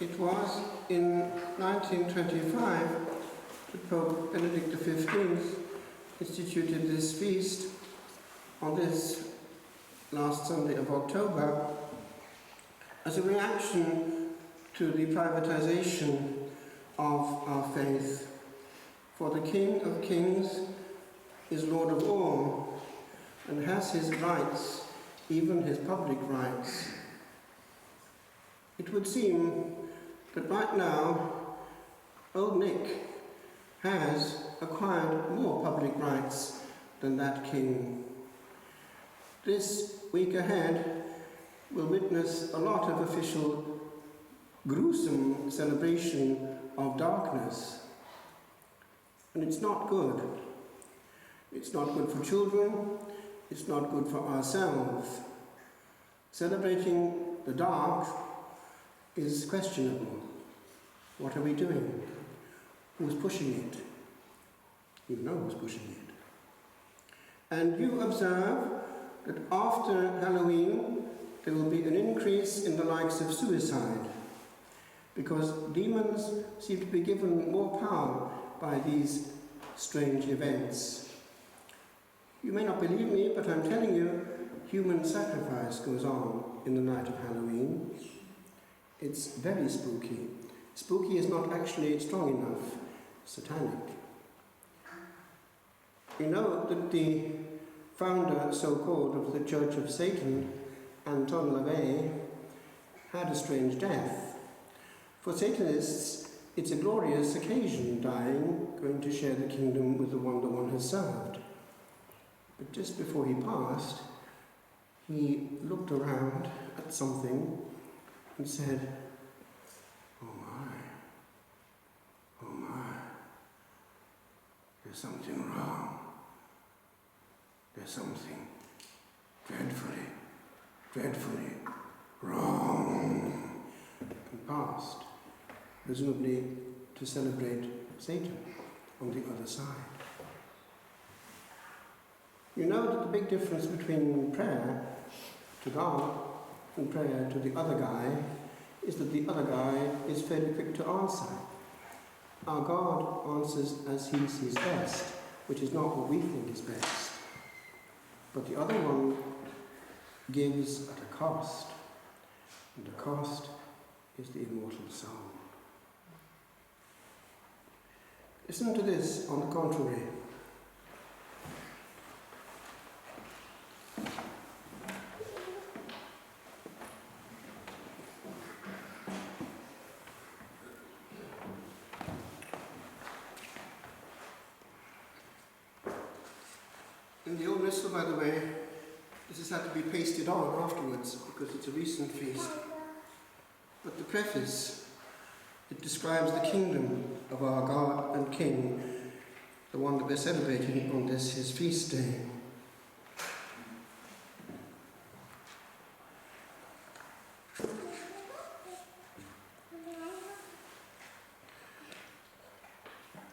It was in 1925 that Pope Benedict XV instituted this feast on this last Sunday of October as a reaction to the privatization of our faith. For the King of Kings is Lord of all and has his rights, even his public rights. It would seem that right now, Old Nick has acquired more public rights than that king. This week ahead will witness a lot of official, gruesome celebration of darkness. And it's not good. It's not good for children. It's not good for ourselves. Celebrating the dark is questionable. What are we doing? Who's pushing it? You know who's pushing it. And you observe that after Halloween there will be an increase in the likes of suicide, because demons seem to be given more power by these strange events. You may not believe me, but I'm telling you, human sacrifice goes on in the night of Halloween. It's very spooky. Spooky is not actually strong enough. Satanic. You know that the founder, so-called, of the Church of Satan, Anton LaVey, had a strange death. For Satanists, it's a glorious occasion, dying, going to share the kingdom with the one has served. But just before he passed, he looked around at something and said, "Oh my, there's something wrong. There's something dreadfully wrong," and passed, presumably to celebrate Satan on the other side. You know that the big difference between prayer to God and prayer to the other guy is that the other guy is fairly quick to answer. Our God answers as he sees best, which is not what we think is best. But the other one gives at a cost, and the cost is the immortal soul. Listen to this on the contrary. In the old missal, by the way, this has had to be pasted on afterwards because it's a recent feast. But the preface, it describes the kingdom of our God and King, the one that we're celebrating on this, his feast day.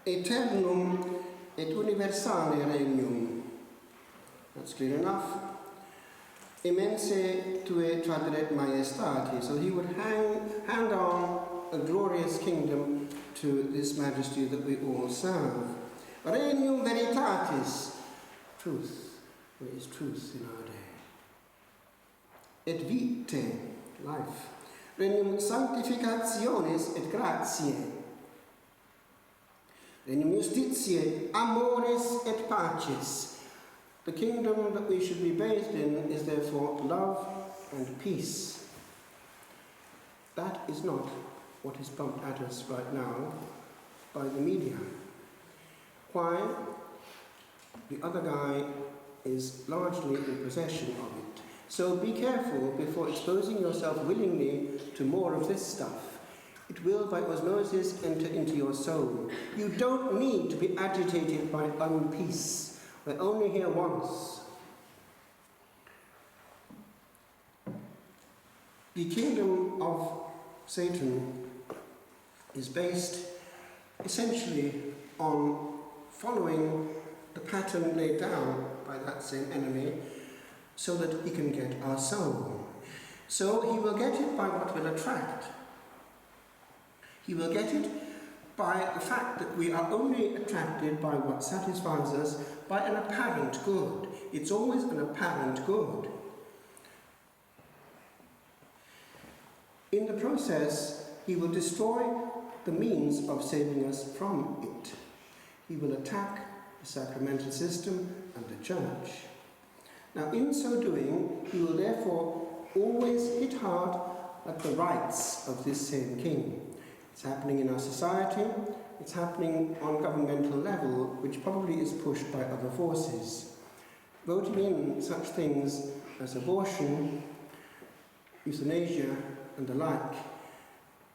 Eternum et universale regnum. That's clear enough. Immense tue traderet Majestati. So he would hand on a glorious kingdom to this Majesty that we all serve. Regnum veritatis. Truth. Where is truth in our day? Et vitae. Life. Regnum sanctificationis et gratiae. Regnum justitiae, amoris et pacis. The kingdom that we should be bathed in is therefore love and peace. That is not what is pumped at us right now by the media. Why? The other guy is largely in possession of it. So be careful before exposing yourself willingly to more of this stuff. It will, by osmosis, enter into your soul. You don't need to be agitated by unpeace. We're only here once. The kingdom of Satan is based essentially on following the pattern laid down by that same enemy so that he can get our soul. So he will get it by what will attract. He will get it by the fact that we are only attracted by what satisfies us by an apparent good. It's always an apparent good. In the process, he will destroy the means of saving us from it. He will attack the sacramental system and the church. Now, in so doing, he will therefore always hit hard at the rights of this same king. It's happening in our society, it's happening on governmental level, which probably is pushed by other forces. Voting in such things as abortion, euthanasia, and the like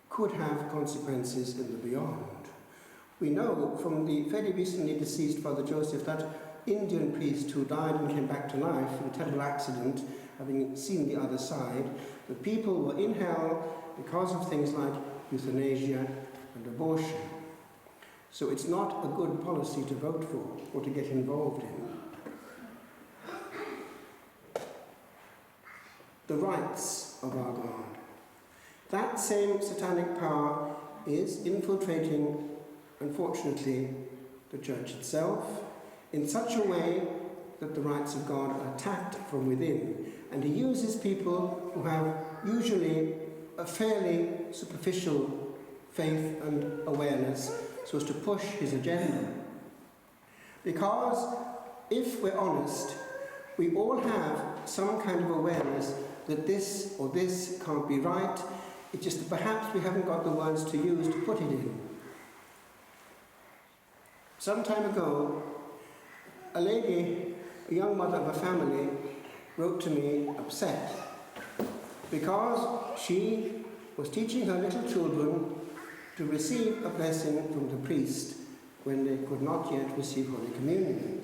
could have consequences in the beyond. We know from the fairly recently deceased Father Joseph, that Indian priest who died and came back to life in a terrible accident, having seen the other side, the people were in hell because of things like euthanasia and abortion. So it's not a good policy to vote for or to get involved in. The rights of our God. That same satanic power is infiltrating, unfortunately, the church itself in such a way that the rights of God are attacked from within. And he uses people who have usually a fairly superficial faith and awareness so as to push his agenda. Because if we're honest, we all have some kind of awareness that this or this can't be right. It's just that perhaps we haven't got the words to use to put it in. Some time ago, a lady, a young mother of a family, wrote to me upset because she was teaching her little children to receive a blessing from the priest when they could not yet receive Holy Communion.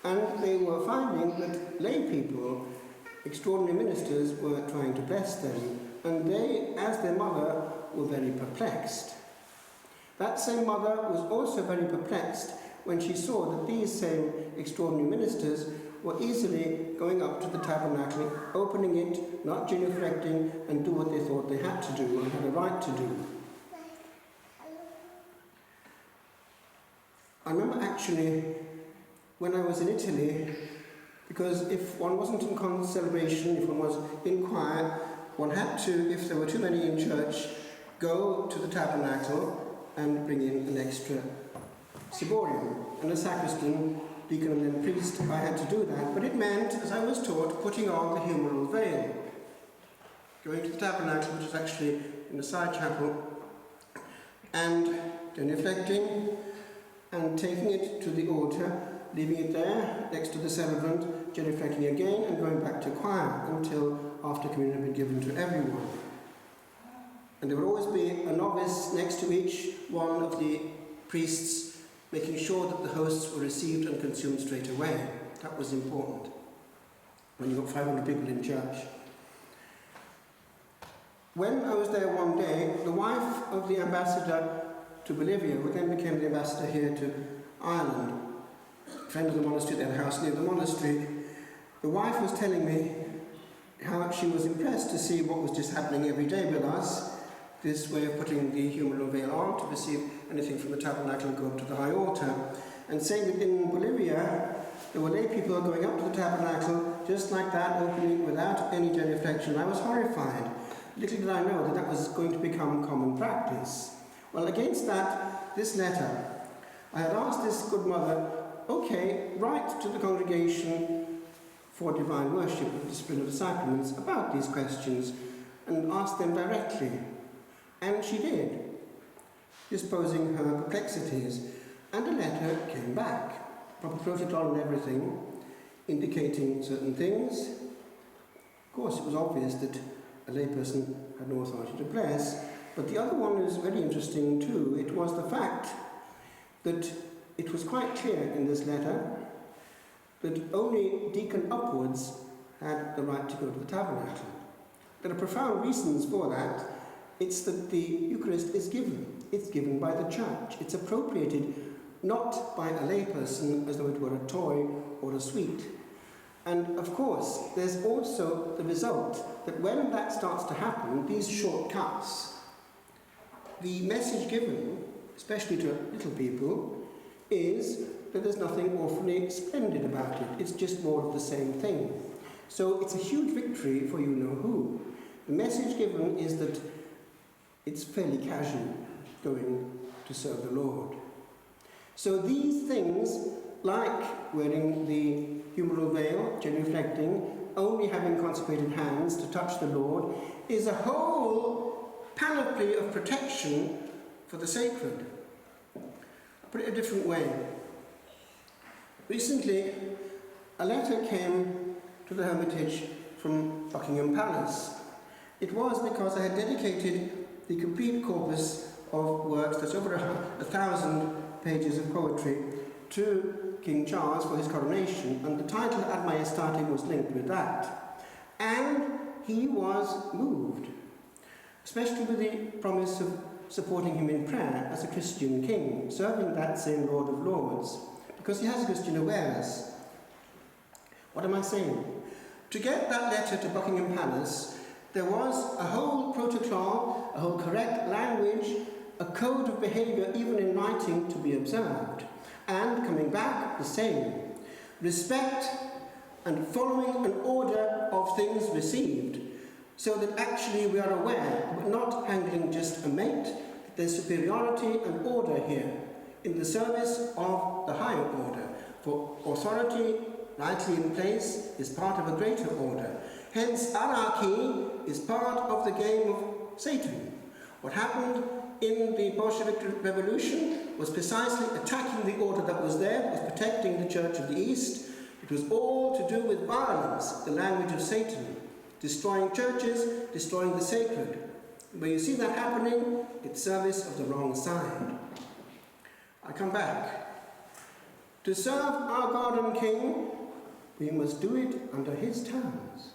And they were finding that lay people, extraordinary ministers, were trying to bless them, and they, as their mother, were very perplexed. That same mother was also very perplexed when she saw that these same extraordinary ministers were easily going up to the tabernacle, opening it, not genuflecting, and do what they thought they had to do and had a right to do. I remember actually when I was in Italy, because if one wasn't in celebration, if one was in choir, one had to, if there were too many in church, go to the tabernacle and bring in an extra ciborium. And as sacristan, deacon and then priest, I had to do that. But it meant, as I was taught, putting on the humeral veil. Going to the tabernacle, which is actually in the side chapel, and genuflecting, and taking it to the altar, leaving it there next to the celebrant, genuflecting again, and going back to choir until after communion had been given to everyone. And there would always be a novice next to each one of the priests, making sure that the hosts were received and consumed straight away. That was important when you've got 500 people in church. When I was there one day, the wife of the ambassador to Bolivia, who then became the ambassador here to Ireland, friend of the monastery, they had a house near the monastery, the wife was telling me how she was impressed to see what was just happening every day with us, this way of putting the humeral veil on to receive anything from the tabernacle and go up to the high altar, and saying that in Bolivia there were lay people going up to the tabernacle just like that, opening without any genuflection. I was horrified. Little did I know that that was going to become common practice. Well, against that, this letter, I had asked this good mother, okay, write to the congregation for divine worship and discipline of the sacraments about these questions and ask them directly. And she did, disposing her perplexities, and a letter came back, proper protocol and everything, indicating certain things. Of course, it was obvious that a layperson had no authority to bless, but the other one is very interesting too. It was the fact that it was quite clear in this letter that only deacon upwards had the right to go to the tabernacle. There are profound reasons for that. It's that the Eucharist is given. It's given by the church. It's appropriated not by a layperson as though it were a toy or a sweet. And of course, there's also the result that when that starts to happen, these shortcuts the message given, especially to little people, is that there's nothing awfully splendid about it. It's just more of the same thing. So it's a huge victory for you-know-who. The message given is that it's fairly casual going to serve the Lord. So these things, like wearing the humeral veil, genuflecting, only having consecrated hands to touch the Lord, is a whole panoply of protection for the sacred. I'll put it a different way. Recently, a letter came to the Hermitage from Buckingham Palace. It was because I had dedicated the complete corpus of works, that's over 1,000 pages of poetry, to King Charles for his coronation, and the title Ad Majestatem was linked with that. And he was moved, especially with the promise of supporting him in prayer as a Christian king, serving that same Lord of Lords, because he has Christian awareness. What am I saying? To get that letter to Buckingham Palace, there was a whole protocol, a whole correct language, a code of behaviour, even in writing, to be observed. And coming back, the same. Respect and following an order of things received, so that actually we are aware, we're not handling just a mate, that there's superiority and order here, in the service of the higher order. For authority, rightly in place, is part of a greater order. Hence, anarchy is part of the game of Satan. What happened in the Bolshevik Revolution was precisely attacking the order that was there, was protecting the Church of the East. It was all to do with violence, the language of Satan, destroying churches, destroying the sacred. Where you see that happening, it's service of the wrong side. I come back. To serve our God and King, we must do it under his terms.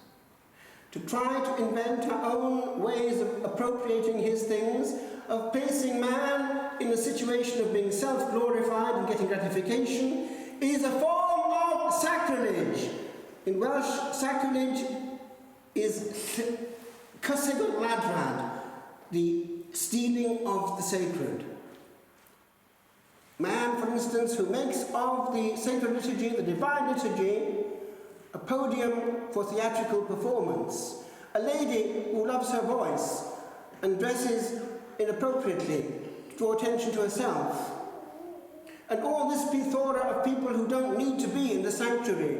To try to invent our own ways of appropriating his things, of placing man in a situation of being self-glorified and getting gratification, is a form of sacrilege. In Welsh, sacrilege is cysegod ladrad, the stealing of the sacred. Man, for instance, who makes of the sacred liturgy, the divine liturgy, a podium for theatrical performance. A lady who loves her voice and dresses inappropriately to draw attention to herself. And all this plethora of people who don't need to be in the sanctuary.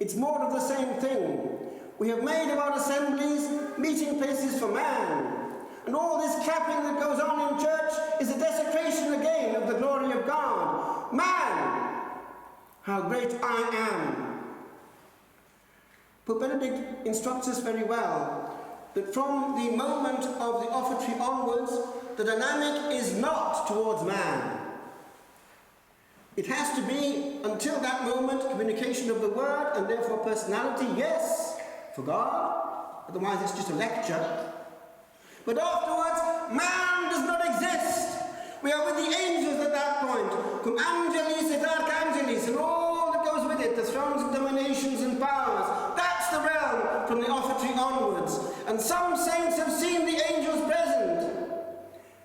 It's more of the same thing. We have made of our assemblies meeting places for man. And all this clapping that goes on in church is a desecration again of the glory of God. Man, how great I am. Pope Benedict instructs us very well that from the moment of the offertory onwards, the dynamic is not towards man. It has to be, until that moment, communication of the word and therefore personality, yes, for God, otherwise it's just a lecture. But afterwards, man does not exist. We are with the angels at that point, cum angelis et archangelis, and all that goes with it, the thrones and dominations and powers. That's the realm from the offertory onwards. And some saints have seen the angels present,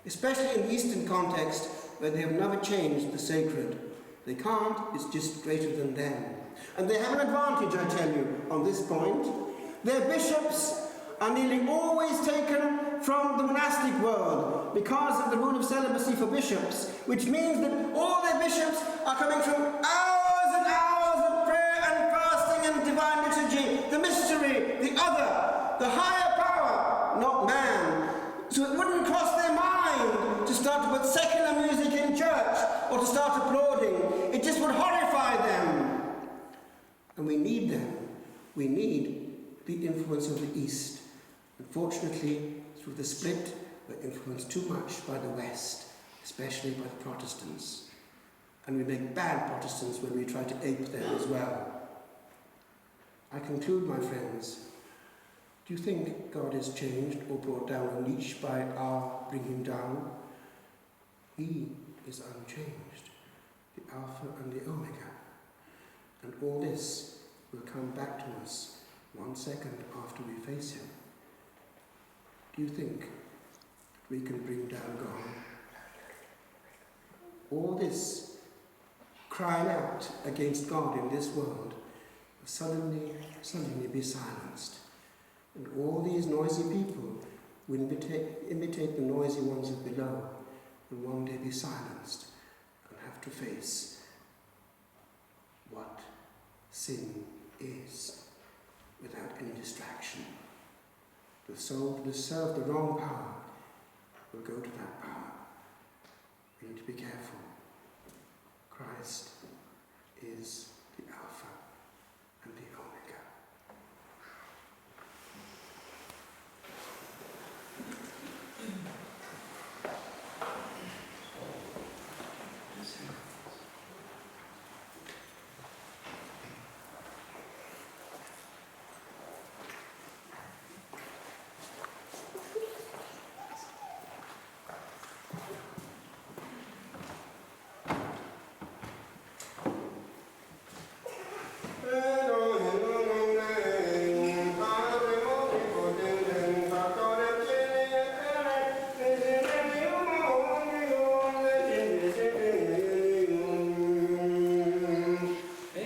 especially in the Eastern context, where they have never changed the sacred. They can't, it's just greater than them. And they have an advantage, I tell you, on this point. Their bishops are nearly always taken from the monastic world because of the rule of celibacy for bishops, which means that all their bishops are coming from hours and hours of prayer and fasting and divine liturgy, the mystery, the other, the higher power, not man. So it wouldn't cross their mind to start to put secular music in church or to start applauding. It just would horrify them. And we need them. We need the influence of the East. Unfortunately, through the split, we're influenced too much by the West, especially by the Protestants. And we make bad Protestants when we try to ape them as well. I conclude, my friends. Do you think God is changed or brought down a notch by our bringing him down? He is unchanged, the Alpha and the Omega. And all this will come back to us 1 second after we face him. Do you think we can bring down God. All this crying out against God in this world will suddenly be silenced. And all these noisy people will imitate the noisy ones of below and one day be silenced and have to face what sin is without any distraction. The soul that has served the wrong power will go to that power. We need to be careful. Christ is